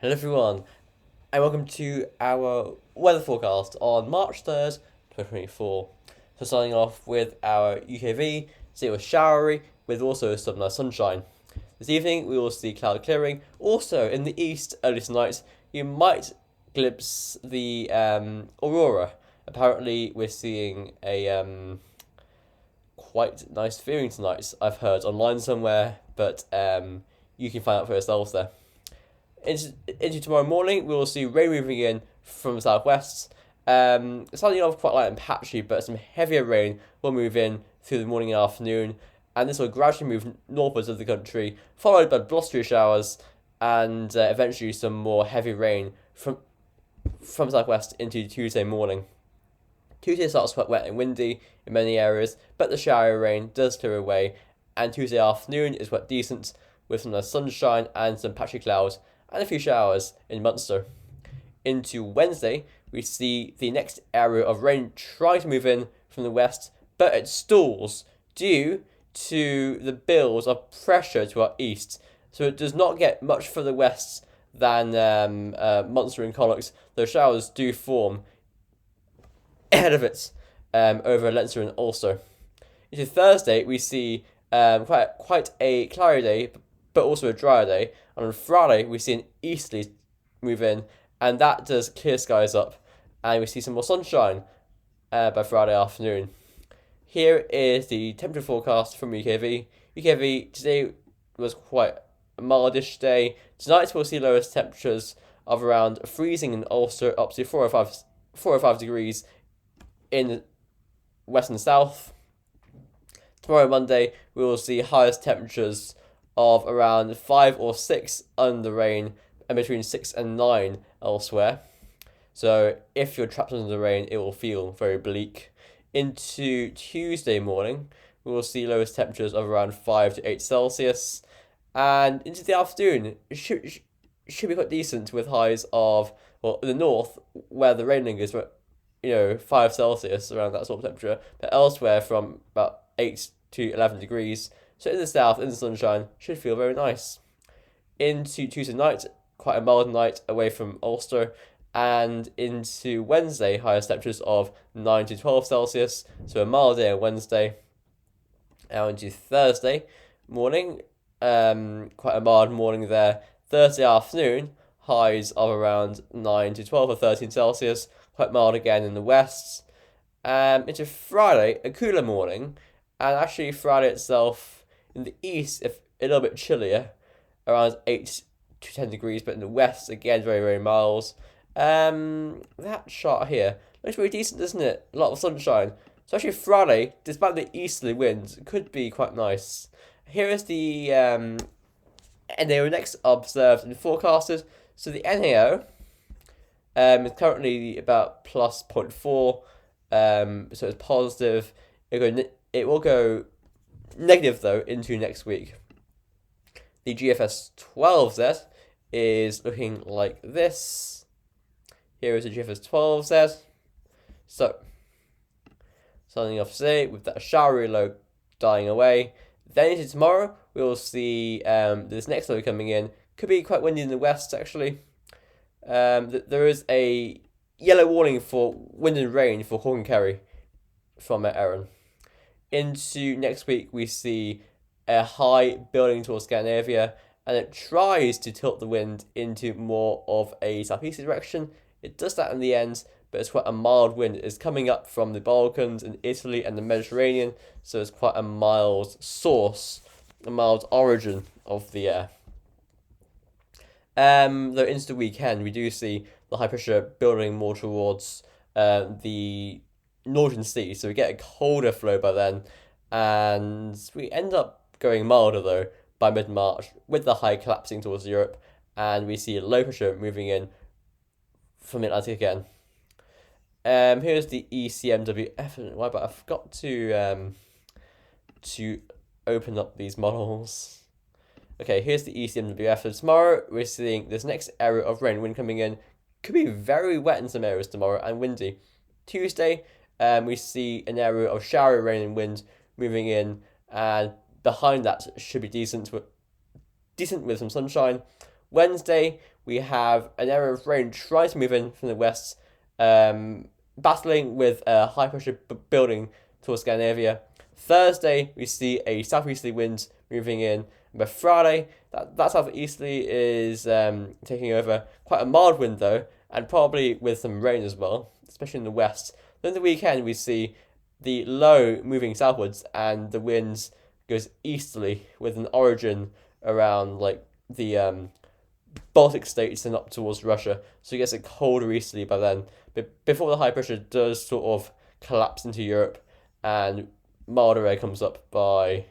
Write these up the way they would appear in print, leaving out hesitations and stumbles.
Hello everyone, and welcome to our weather forecast on March 3rd, 2024. So starting off with our UKV, so it was showery with also some nice sunshine. This evening we will see cloud clearing. Also in the east, early tonight, you might glimpse the aurora. Apparently we're seeing a quite nice viewing tonight, I've heard online somewhere, but you can find out for yourselves there. Into tomorrow morning, we will see rain moving in from the southwest. Starting off quite light and patchy, but some heavier rain will move in through the morning and afternoon, and this will gradually move northwards of the country, followed by blustery showers, and eventually some more heavy rain from southwest into Tuesday morning. Tuesday starts quite wet and windy in many areas, but the shower rain does clear away, and Tuesday afternoon is quite decent with some nice sunshine and some patchy clouds and a few showers in Munster. Into Wednesday, we see the next area of rain trying to move in from the west, but it stalls due to the bills of pressure to our east. So it does not get much further west than Munster and Connacht. Those showers do form ahead of it over Leinster and Ulster. Into Thursday, we see quite a cloudy day, but also a drier day. And on Friday, we see an easterly move in, and that does clear skies up, and we see some more sunshine by Friday afternoon. Here is the temperature forecast from UKV. UKV today was quite a mildish day. Tonight we'll see lowest temperatures of around freezing in Ulster, up to 4 or 5 degrees in west and south. Tomorrow, Monday, we will see highest temperatures of around 5 or 6 under the rain, and between 6 and 9 elsewhere. So if you're trapped under the rain, it will feel very bleak. Into Tuesday morning, we will see lowest temperatures of around 5 to 8 Celsius, and into the afternoon, it should be quite decent with highs of, well, in the north where the rain lingers, 5 Celsius around that sort of temperature, but elsewhere from about 8 to 11 degrees. So in the south, in the sunshine, should feel very nice. Into Tuesday night, quite a mild night away from Ulster, and into Wednesday, highest temperatures of 9 to 12 Celsius, so a mild day on Wednesday. Now into Thursday morning, quite a mild morning there. Thursday afternoon, highs of around 9 to 12 or 13 Celsius, quite mild again in the west. Into Friday, a cooler morning, and actually Friday itself in the east, if a little bit chillier, around 8 to 10 degrees, but in the west, again, very, very mild. That shot here looks really decent, doesn't it? A lot of sunshine. So actually Friday, despite the easterly winds, could be quite nice. Here is the NAO next observed and forecasted. So the NAO is currently about plus 0.4, so it's positive. It will go negative though into next week. The GFS 12Z is looking like this. Here is the GFS 12Z. So, starting off today with that showery low dying away. Then into tomorrow, we will see this next low coming in. Could be quite windy in the west actually. There is a yellow warning for wind and rain for Cork and Kerry from Erin. Into next week, we see a high building towards Scandinavia, and it tries to tilt the wind into more of a southeasterly direction. It does that in the end, but it's quite a mild wind. It's coming up from the Balkans and Italy and the Mediterranean, so it's quite a mild source, a mild origin of the air. Though into the weekend, we do see the high pressure building more towards the Northern Sea, so we get a colder flow by then, and we end up going milder though by mid-March with the high collapsing towards Europe, and we see low pressure moving in from the Atlantic again. Here's the ECMWF. Why? But I forgot to open up these models. Okay, here's the ECMWF. So tomorrow we're seeing this next area of rain, wind coming in. Could be very wet in some areas tomorrow and windy. Tuesday, we see an area of showery rain and wind moving in, and behind that should be decent with some sunshine. Wednesday, we have an area of rain trying to move in from the west, battling with a high pressure building towards Scandinavia. Thursday, we see a southeasterly wind moving in. By Friday, that southeasterly is taking over. Quite a mild wind though, and probably with some rain as well, especially in the west. Then the weekend, we see the low moving southwards, and the winds goes easterly with an origin around like the Baltic states and up towards Russia. So it gets a colder easterly by then. But before the high pressure does sort of collapse into Europe, and milder air comes up by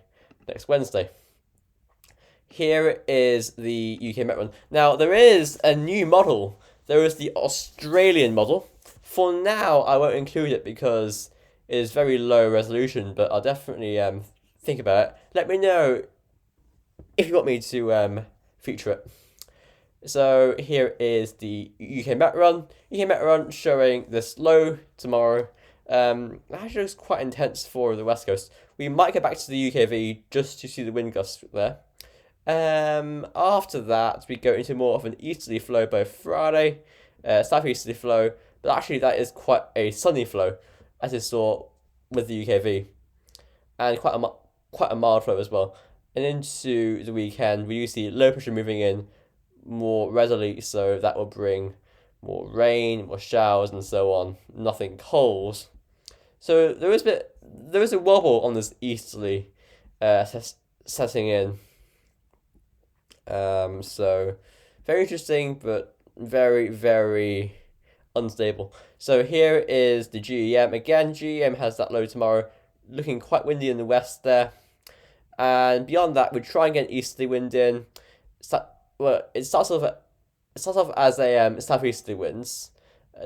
next Wednesday. Here is the UK Met Run. Now, there is a new model. There is the Australian model. For now, I won't include it because it is very low resolution, but I'll definitely think about it. Let me know if you want me to feature it. So here is the UK Met Run. UK Met Run showing this low tomorrow. Actually looks quite intense for the West Coast. We might get back to the UKV just to see the wind gusts there. After that, we go into more of an easterly flow by Friday, southeasterly flow, but actually that is quite a sunny flow, as you saw with the UKV, and quite a mild flow as well. And into the weekend, we do see low pressure moving in more readily, so that will bring more rain, more showers, and so on. Nothing cold. So there is a wobble on this easterly setting in. So very interesting, but very, very unstable. So here is the GEM. Again, GEM has that low tomorrow, looking quite windy in the west there. And beyond that, we try and get an easterly wind in. It starts off as a southeasterly winds,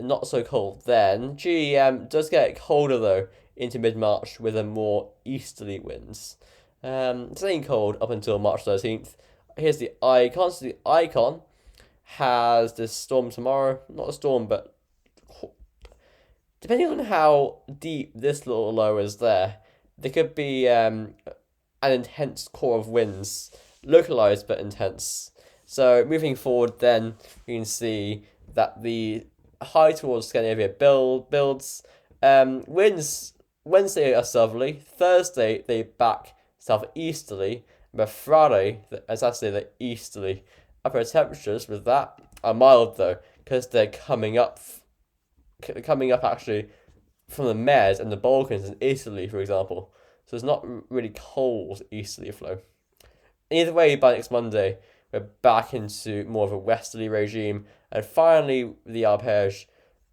not so cold. Then GEM does get colder though into mid-March with a more easterly winds. Staying cold up until March 13th. Here's the icon. So the icon has this storm tomorrow. Not a storm, but depending on how deep this little low is there could be an intense core of winds, localized but intense. So moving forward, then you can see that the high towards Scandinavia builds. Winds Wednesday are southerly. Thursday they back southeasterly. But Friday, and Saturday, they're easterly. Upper temperatures with that are mild though, because they're coming up actually from the Med and the Balkans and Italy, for example. So it's not really cold easterly flow. Either way, by next Monday, we're back into more of a westerly regime, and finally the arpege.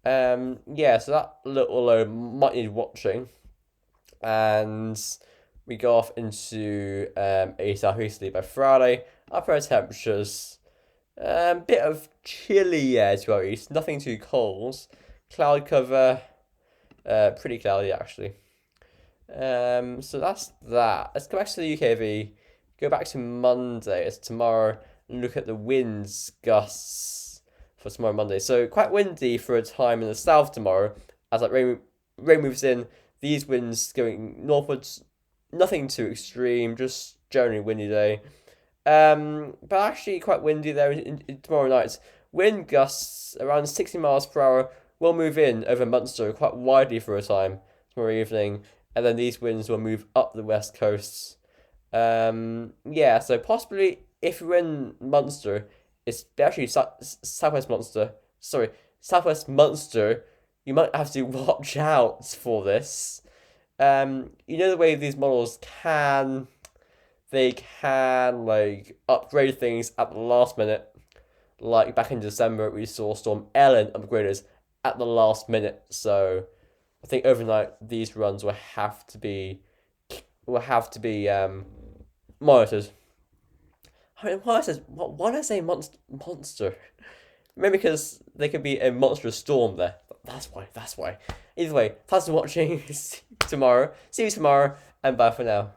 So that little low might need watching, and we go off into a southeasterly by Friday. Upper temperatures, bit of chilly air to our east, nothing too cold. Cloud cover, pretty cloudy actually. So that's that. Let's go back to the UKV. Go back to Monday. It's tomorrow. And look at the winds gusts for tomorrow Monday. So quite windy for a time in the south tomorrow. As that rain moves in, these winds going northwards. Nothing too extreme, just generally windy day. But actually quite windy there in tomorrow night. Wind gusts around 60 miles per hour will move in over Munster quite widely for a time tomorrow evening. And then these winds will move up the west coast. So possibly if you're in Munster, especially southwest Munster, you might have to watch out for this. The way these models can like upgrade things at the last minute. Like back in December, we saw Storm Ellen upgraded at the last minute. So I think overnight these runs will have to be monitored. Why did I say monster? Maybe because there could be a monstrous storm there. That's why. Either way, thanks for watching. See you tomorrow, and bye for now.